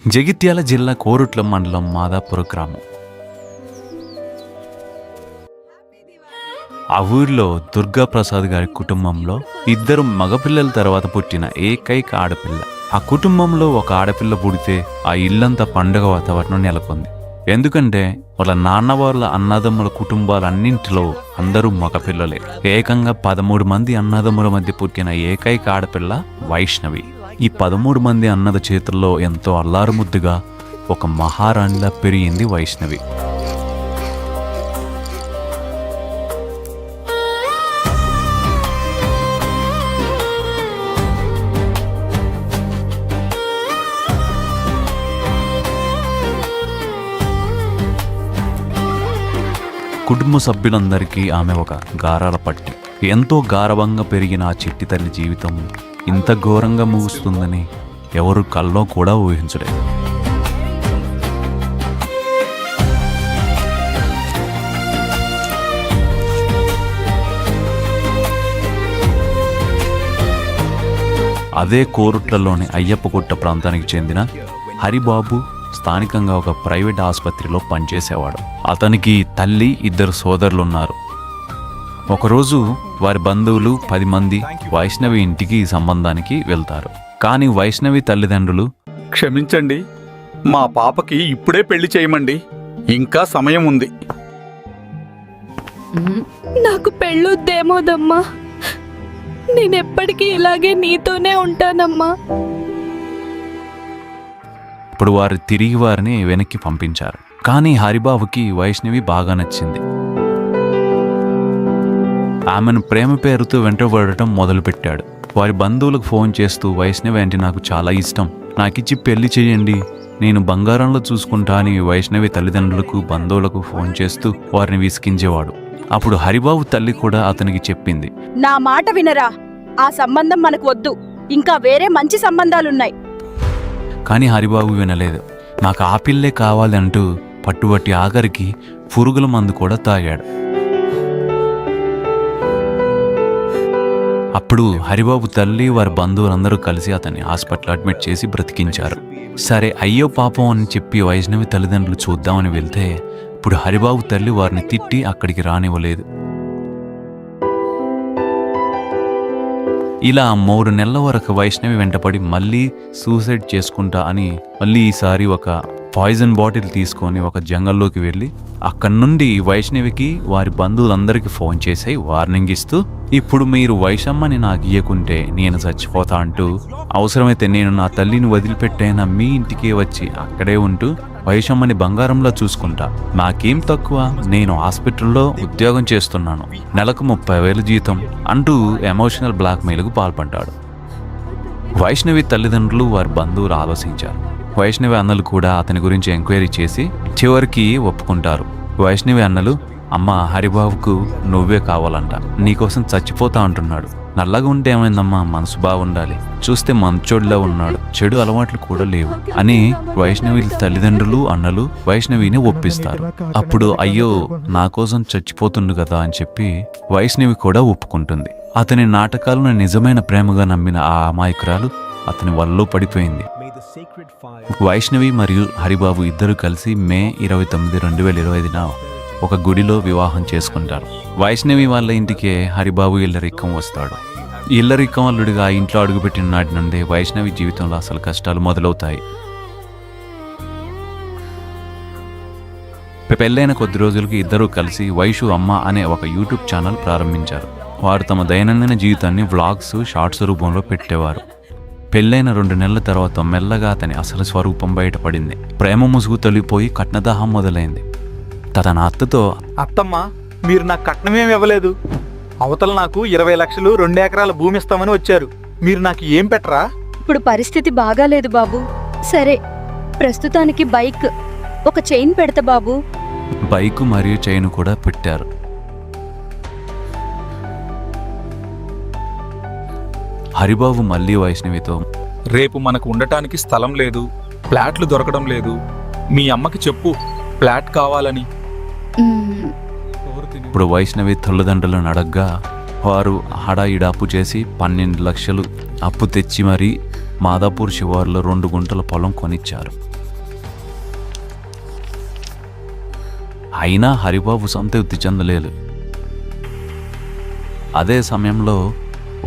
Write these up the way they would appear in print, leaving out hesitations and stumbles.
జగిత్యాల జిల్లా కోరుట్ల మండలం మాదాపుర గ్రామం. ఆ ఊరిలో దుర్గాప్రసాద్ గారి కుటుంబంలో 2 మగపిల్లల తర్వాత పుట్టిన ఏకైక ఆడపిల్ల. ఆ కుటుంబంలో ఒక ఆడపిల్ల పుడితే ఆ ఇల్లంతా పండుగ వాతావరణం నెలకొంది. ఎందుకంటే వాళ్ళ నాన్న వాళ్ళ అన్నదమ్ముల కుటుంబాలన్నింటిలో అందరూ మగపిల్లలే. ఏకంగా 13 మంది అన్నదమ్ముల మధ్య పుట్టిన ఏకైక ఆడపిల్ల వైష్ణవి. ఈ 13 మంది అన్నద చేతుల్లో ఎంతో అల్లారుముద్దుగా ఒక మహారాణిలా పెరిగింది వైష్ణవి. కుటుంబ సభ్యులందరికీ ఆమె ఒక గారాల పట్టి. ఎంతో గారవంగా పెరిగిన ఆ చిట్టి తల్లి జీవితం ఇంత ఘోరంగా ముగుస్తుందని ఎవరు కల్లో కూడా ఊహించలేదు. అదే కోరుట్లలోని అయ్యప్పగుట్ట ప్రాంతానికి చెందిన హరిబాబు స్థానికంగా ఒక ప్రైవేట్ ఆసుపత్రిలో పనిచేసేవాడు. అతనికి తల్లి, 2 సోదరులున్నారు. ఒకరోజు వారి బంధువులు 10 మంది వైష్ణవి ఇంటికి సంబంధానికి వెళ్తారు. కానీ వైష్ణవి తల్లిదండ్రులు, క్షమించండి, మా పాపకి ఇప్పుడే పెళ్లి చేయమండి, ఇంకా సమయం ఉంది. నాకు పెళ్ళొద్దేమోదమ్మా, నేనెప్పటికీ ఇలాగే నీతోనే ఉంటానమ్మా. ఇప్పుడు వారు తిరిగి వారిని వెనక్కి పంపించారు. కానీ హరిబాబుకి వైష్ణవి బాగా నచ్చింది. ఆమెను ప్రేమ పేరుతో వెంటబడటం మొదలుపెట్టాడు. వారి బంధువులకు ఫోన్ చేస్తూ, వైష్ణవి అంటే నాకు చాలా ఇష్టం, నాకిచ్చి పెళ్లి చేయండి, నేను బంగారంలో చూసుకుంటా అని వైష్ణవి తల్లిదండ్రులకు, బంధువులకు ఫోన్ చేస్తూ వారిని విసిగించేవాడు. అప్పుడు హరిబాబు తల్లి కూడా అతనికి చెప్పింది, నా మాట వినరా, ఆ సంబంధం మనకు వద్దు, ఇంకా వేరే మంచి సంబంధాలున్నాయి. కానీ హరిబాబు వినలేదు. నాకు ఆ పిల్లే కావాలి అంటూ పట్టుబట్టి ఆఖరికి పురుగుల మందు కూడా తాగాడు. అప్పుడు హరిబాబు తల్లి, వారి బంధువులందరూ కలిసి అతన్ని హాస్పిటల్ అడ్మిట్ చేసి బ్రతికించారు. సరే, అయ్యో పాపం అని చెప్పి వైష్ణవి తల్లిదండ్రులు చూద్దామని వెళ్తే ఇప్పుడు హరిబాబు తల్లి వారిని తిట్టి అక్కడికి రానివ్వలేదు. ఇలా 3 నెలల వరకు వైష్ణవి వెంటపడి మళ్ళీ సూసైడ్ చేసుకుంటా అని మళ్ళీ ఈసారి ఒక పాయిజన్ బాటిల్ తీసుకొని ఒక జంగల్లోకి వెళ్ళి అక్కడి నుండి వైష్ణవికి వారి బంధువులందరికీ ఫోన్ చేసి వార్నింగ్ ఇస్తూ, ఇప్పుడు మీరు వైషమ్మని నాకు ఇయ్యకుంటే నేను చచ్చిపోతా అంటూ, అవసరమైతే నేను నా తల్లిని వదిలిపెట్టైనా మీ ఇంటికే వచ్చి అక్కడే ఉంటూ వైషమ్మని బంగారంలో చూసుకుంటా, నాకేం తక్కువ, నేను హాస్పిటల్లో ఉద్యోగం చేస్తున్నాను, నెలకు 30,000 జీతం అంటూ ఎమోషనల్ బ్లాక్మెయిల్కు పాల్పడ్డాడు. వైష్ణవి తల్లిదండ్రులు, వారి బంధువులు ఆలోచించారు. వైష్ణవి అన్నలు కూడా అతని గురించి ఎంక్వైరీ చేసి చివరికి ఒప్పుకుంటారు. వైష్ణవి అన్నలు, అమ్మ, హరిబాబుకు నువ్వే కావాలంట, నీకోసం చచ్చిపోతా అంటున్నాడు, నల్లగా ఉంటే ఏమైందమ్మా, మనసు బాగుండాలి, చూస్తే మంచోడిలా ఉన్నాడు, చెడు అలవాట్లు కూడా లేవు అని వైష్ణవి తల్లిదండ్రులు, అన్నలు వైష్ణవిని ఒప్పిస్తారు. అప్పుడు అయ్యో, నా కోసం చచ్చిపోతుండు కదా అని చెప్పి వైష్ణవి కూడా ఒప్పుకుంటుంది. అతని నాటకాలను నిజమైన ప్రేమగా నమ్మిన ఆ అమాయకురాలు అతని వల్లో పడిపోయింది. వైష్ణవి మరియు హరిబాబు ఇద్దరు కలిసి మే 29, 2025న ఒక గుడిలో వివాహం చేసుకుంటారు. వైష్ణవి వాళ్ళ ఇంటికే హరిబాబు ఇల్లరిక్కం వస్తాడు. ఇల్లరిక్కం అల్లుడిగా ఆ ఇంట్లో అడుగుపెట్టిన నాటి నుండి వైష్ణవి జీవితంలో అసలు కష్టాలు మొదలవుతాయి. పెళ్ళైన కొద్ది రోజులకి ఇద్దరూ కలిసి వైషు అమ్మ అనే ఒక యూట్యూబ్ ఛానల్ ప్రారంభించారు. వారు తమ దైనందిన జీవితాన్ని వ్లాగ్స్, షార్ట్స్ రూపంలో పెట్టేవారు. పెళ్ళైన 2 నెలల తర్వాత మెల్లగా అతని అసలు స్వరూపం బయటపడింది. ప్రేమ ముసుగు తొలిపోయి కట్నదాహం మొదలైంది. తన అత్తతో, అత్తమ్మ, మీరు నాకు కట్నమేం ఇవ్వలేదు, అవతల నాకు 20 లక్షలు 2 ఎకరాల భూమి ఇస్తామని వచ్చారు, మీరు నాకు ఏం పెట్టరా? ఇప్పుడు పరిస్థితి బాగాలేదు బాబు. సరే, ప్రస్తుతానికి బైక్, ఒక చైన్ పెడతా బాబు. బైకు మరియు చైన్ కూడా పెట్టారు. హరిబాబు మళ్ళీ వైష్ణవితో, రేపు మనకు ఉండటానికి స్థలం లేదు, ఫ్లాట్లు దొరకడం లేదు, మీ అమ్మకి చెప్పు ఫ్లాట్ కావాలని. ఇప్పుడు వైష్ణవి తల్లిదండ్రులను అడగ్గా వారు హడాయిడా అప్పు చేసి 12 లక్షలు అప్పు తెచ్చి మరీ మాదాపూర్ శివారులో 2 గుంటల పొలం కొనిచ్చారు. అయినా హరిబాబు సంతృప్తి చెందలేదు. అదే సమయంలో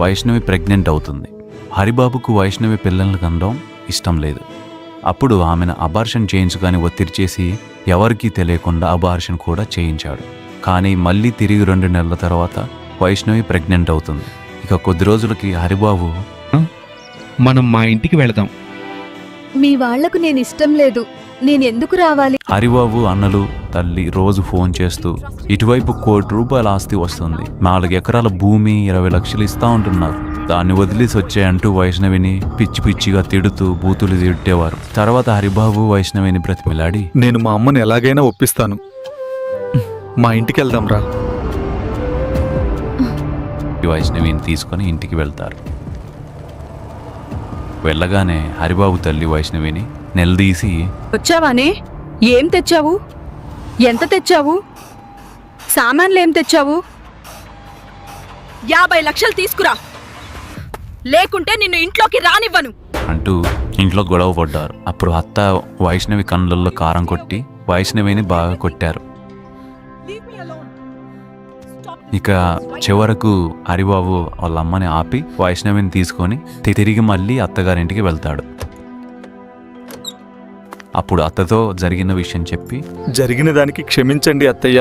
వైష్ణవి ప్రెగ్నెంట్ అవుతుంది. హరిబాబుకు వైష్ణవి పిల్లల్ని కనడం ఇష్టం లేదు. అప్పుడు ఆమెను అబార్షన్ చేయించుకొని ఒత్తిడి చేసి ఎవరికీ తెలియకుండా అబార్షన్ కూడా చేయించాడు. కానీ మళ్ళీ తిరిగి 2 నెలల తర్వాత వైష్ణవి ప్రెగ్నెంట్ అవుతుంది. ఇక కొద్ది రోజులకి హరిబాబు, మనం మా ఇంటికి వెళదాం. మీ వాళ్లకు నేను ఇష్టం లేదు, నేను ఎందుకు రావాలి? హరిబాబు అన్నలు తల్లి రోజు ఫోన్ చేస్తూ ఇటువైపు ₹1 కోటి ఆస్తి వస్తుంది, 4 ఎకరాల భూమి, 20 లక్షలు ఇస్తా ఉంటున్నారు, దాన్ని వదిలేసి వచ్చాయంటూ వైష్ణవిని పిచ్చి పిచ్చిగా తిడుతూ బూతులు తిట్టేవారు. తర్వాత హరిబాబు వైష్ణవిని బ్రతిమిలాడి, నేను మా అమ్మని ఎలాగైనా ఒప్పిస్తాను, మా ఇంటికి వెళ్దాం రా. వైష్ణవిని తీసుకొని ఇంటికి వెళ్తారు. వెళ్ళగానే హరిబాబు తల్లి వైష్ణవిని నిలదీసి, వచ్చావానే? ఏం తెచ్చావు? ఎంత తెచ్చావు? సామాన్లు ఏం తెచ్చావు? 50 లక్షలు తీసుకురా, లేకుంటే నిన్ను ఇంట్లోకి రానివ్వను అంటూ ఇంట్లో గొడవ పడ్డారు. అప్పుడు అత్త వైష్ణవి కళ్ళల్లో కారం కొట్టి వైష్ణవిని బాగా కొట్టారు. ఇక చివరకు హరిబాబు వాళ్ళ అమ్మని ఆపి వైష్ణవిని తీసుకొని తిరిగి మళ్ళీ అత్తగారింటికి వెళ్తాడు. అప్పుడు అత్తతో జరిగిన విషయం చెప్పి, జరిగిన దానికి క్షమించండి అత్తయ్య,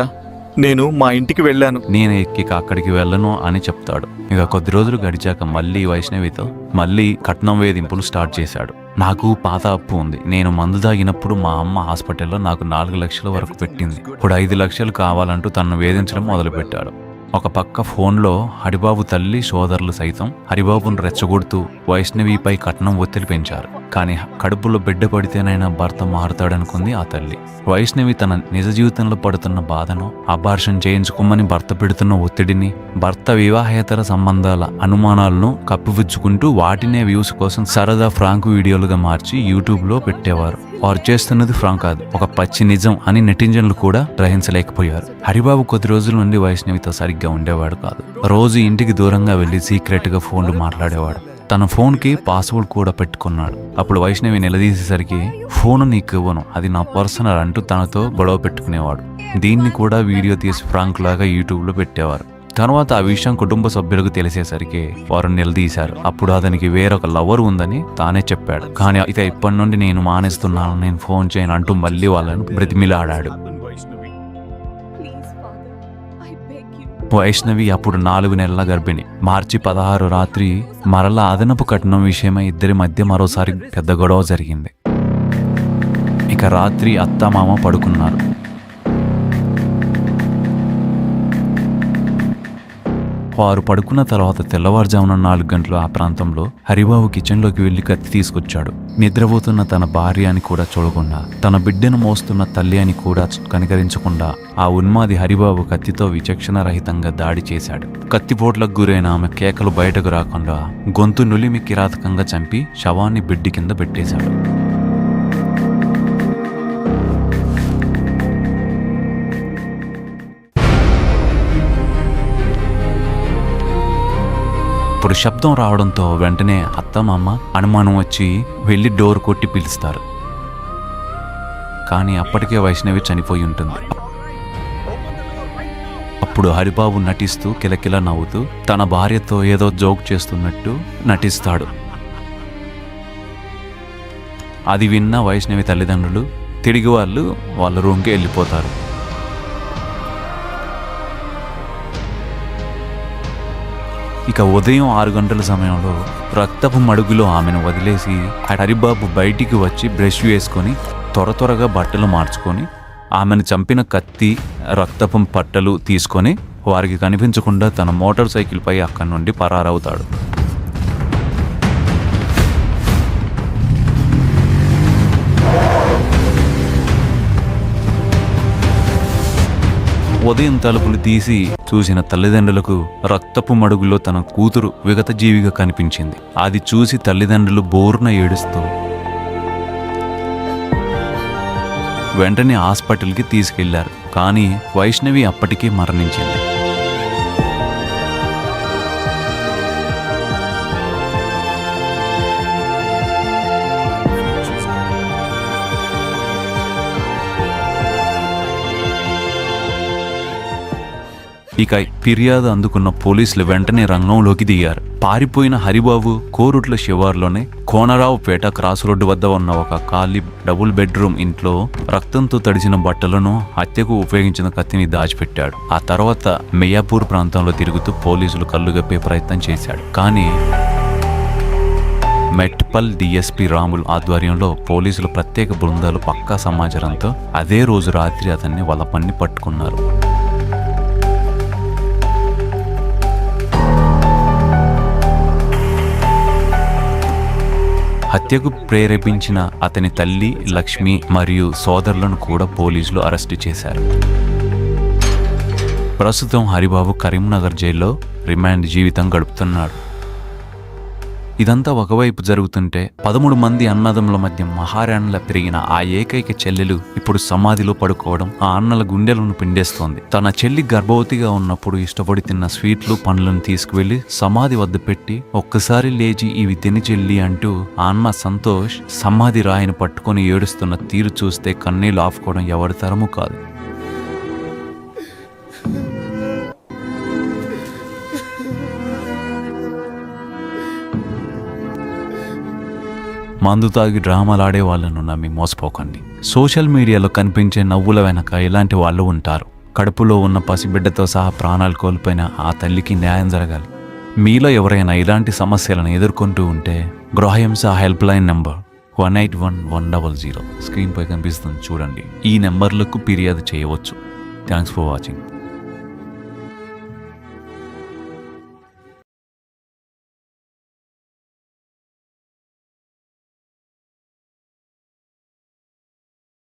నేను మా ఇంటికి వెళ్ళాను. నేను ఇక అక్కడికి వెళ్ళను అని చెప్తాడు. ఇక కొద్ది రోజులు గడిచాక మళ్ళీ వైష్ణవితో మళ్ళీ కట్నం వేధింపులు స్టార్ట్ చేశాడు. నాకు పాత అప్పు ఉంది, నేను మందు తాగినప్పుడు మా అమ్మ హాస్పిటల్లో నాకు 4 లక్షల వరకు పెట్టింది, ఇప్పుడు 5 లక్షలు కావాలంటూ తనను వేధించడం మొదలుపెట్టాడు. ఒక పక్క ఫోన్లో హరిబాబు తల్లి సోదరులు సైతం హరిబాబును రెచ్చగొడుతూ వైష్ణవిపై కట్నం ఒత్తిడి పెంచారు. కానీ కడుపులో బిడ్డ పడితేనైనా భర్త మారుతాడనుకుంది ఆ తల్లి. వైష్ణవి తన నిజ జీవితంలో పడుతున్న బాధను, అబార్షన్ చేయించుకోమని భర్త పెడుతున్న ఒత్తిడిని, భర్త వివాహేతర సంబంధాల అనుమానాలను కప్పిపుచ్చుకుంటూ వాటినే వ్యూస్ కోసం సరదా ఫ్రాంక్ వీడియోలుగా మార్చి యూట్యూబ్లో పెట్టేవారు. వారు చేస్తున్నది ఫ్రాంక్ కాదు, ఒక పచ్చి నిజం అని నెటిజన్లు కూడా గ్రహించలేకపోయారు. హరిబాబు కొద్ది రోజుల నుండి వైష్ణవితో సరిగ్గా ఉండేవాడు కాదు. రోజు ఇంటికి దూరంగా వెళ్లి సీక్రెట్గా ఫోన్లు మాట్లాడేవాడు. తన ఫోన్కి పాస్వర్డ్ కూడా పెట్టుకున్నాడు. అప్పుడు వైష్ణవి నిలదీసేసరికి, ఫోన్ నీకు ఇవ్వను, అది నా పర్సనల్ అంటూ తనతో గొడవ పెట్టుకునేవాడు. దీన్ని కూడా వీడియో తీసి ఫ్రాంక్ లాగా యూట్యూబ్లో పెట్టేవారు. తర్వాత ఆ విషయం కుటుంబ సభ్యులకు తెలిసేసరికి వారు నిలదీశారు. అప్పుడు అతనికి వేరొక లవర్ ఉందని తానే చెప్పాడు. కానీ ఇక ఇప్పటి నుండి నేను మానేస్తున్నాను, నేను ఫోన్ చేయను అంటూ మళ్ళీ వాళ్ళను బ్రతిమిలాడాడు. వైష్ణవి అప్పుడు 4 నెలల గర్భిణి. మార్చి 16 రాత్రి మరలా అదనపు కట్నం విషయమై ఇద్దరి మధ్య మరోసారి పెద్ద గొడవ జరిగింది. ఇక రాత్రి అత్తమామ పడుకున్నారు. వారు పడుకున్న తర్వాత తెల్లవారుజామున 4 గంటలు ఆ ప్రాంతంలో హరిబాబు కిచెన్లోకి వెళ్లి కత్తి తీసుకొచ్చాడు. నిద్రపోతున్న తన భార్య అని కూడా చూడకుండా, తన బిడ్డను మోస్తున్న తల్లి అని కూడా కనికరించకుండా ఆ ఉన్మాది హరిబాబు కత్తితో విచక్షణ రహితంగా దాడి చేశాడు. కత్తిపోట్లకు గురైన ఆమె కేకలు బయటకు రాకుండా గొంతు నులిమి కిరాతకంగా చంపి శవాన్ని బిడ్డి కింద పెట్టేశాడు. ఇప్పుడు శబ్దం రావడంతో వెంటనే అత్తమామ అనుమానం వచ్చి వెళ్ళి డోర్ కొట్టి పిలుస్తారు. కానీ అప్పటికే వైష్ణవి చనిపోయి ఉంటుంది. అప్పుడు హరిబాబు నటిస్తూ కిలకిల నవ్వుతూ తన భార్యతో ఏదో జోక్ చేస్తున్నట్టు నటిస్తాడు. అది విన్న వైష్ణవి తల్లిదండ్రులు తిరిగి వాళ్ళ రూమ్కి వెళ్ళిపోతారు. ఇక ఉదయం 6 గంటల సమయంలో రక్తపు మడుగులో ఆమెను వదిలేసి హరిబాబు బయటికి వచ్చి బ్రష్ వేసుకొని త్వరగా బట్టలు మార్చుకొని ఆమెను చంపిన కత్తి, రక్తపు పట్టలు తీసుకొని వారికి కనిపించకుండా తన మోటార్ సైకిల్పై అక్కడి నుండి పరారవుతాడు. ఉదయం తలుపులు తీసి చూసిన తల్లిదండ్రులకు రక్తపు మడుగులో తన కూతురు విగత జీవిగా కనిపించింది. అది చూసి తల్లిదండ్రులు బోరున ఏడుస్తూ వెంటనే హాస్పిటల్కి తీసుకెళ్లారు. కానీ వైష్ణవి అప్పటికే మరణించింది. ఇక ఫిర్యాదు అందుకున్న పోలీసులు వెంటనే రంగంలోకి దిగారు. పారిపోయిన హరిబాబు కోరుట్ల శివార్లోనే కోనరావుపేట క్రాస్ రోడ్డు వద్ద ఉన్న ఒక ఖాళీ డబుల్ బెడ్రూమ్ ఇంట్లో రక్తంతో తడిసిన బట్టలను హత్యకు ఉపయోగించిన కత్తిని దాచిపెట్టాడు. ఆ తర్వాత మియాపూర్ ప్రాంతంలో తిరుగుతూ పోలీసులు కళ్ళుగప్పే ప్రయత్నం చేశాడు. కానీ మెట్పల్ డిఎస్పీ రాముల్ ఆధ్వర్యంలో పోలీసులు ప్రత్యేక బృందాలు పక్కా సమాచారంతో అదే రోజు రాత్రి అతన్ని వలపన్ని పట్టుకున్నారు. హత్యకు ప్రేరేపించిన అతని తల్లి లక్ష్మి మరియు సోదరులను కూడా పోలీసులు అరెస్టు చేశారు. ప్రస్తుతం హరిబాబు కరీంనగర్ జైల్లో రిమాండ్ జీవితం గడుపుతున్నాడు. ఇదంతా ఒకవైపు జరుగుతుంటే 13 మంది అన్నదమ్ముల మధ్య మహారాణిలా పెరిగిన ఆ ఏకైక చెల్లెలు ఇప్పుడు సమాధిలో పడుకోవడం ఆ అన్నల గుండెలను పిండేస్తోంది. తన చెల్లి గర్భవతిగా ఉన్నప్పుడు ఇష్టపడి తిన్న స్వీట్లు పండ్లను తీసుకువెళ్లి సమాధి వద్ద పెట్టి ఒక్కసారి లేచి ఇవి తిని చెల్లి అంటూ ఆ అన్న సంతోష్ సమాధి రాయిని పట్టుకొని ఏడుస్తున్న తీరు చూస్తే కన్నీళ్లు ఆపుకోవడం ఎవరి తరమూ కాదు. మందు తాగి డ్రామాలాడే వాళ్ళను నమ్మి మోసపోకండి. సోషల్ మీడియాలో కనిపించే నవ్వుల వెనక ఇలాంటి వాళ్ళు ఉంటారు. కడుపులో ఉన్న పసిబిడ్డతో సహా ప్రాణాలు కోల్పోయిన ఆ తల్లికి న్యాయం జరగాలి. మీలో ఎవరైనా ఇలాంటి సమస్యలను ఎదుర్కొంటూ ఉంటే గృహహింస హెల్ప్ లైన్ నెంబర్ 181100 స్క్రీన్పై కనిపిస్తుంది చూడండి. ఈ నెంబర్లకు ఫిర్యాదు చేయవచ్చు. Thanks for watching.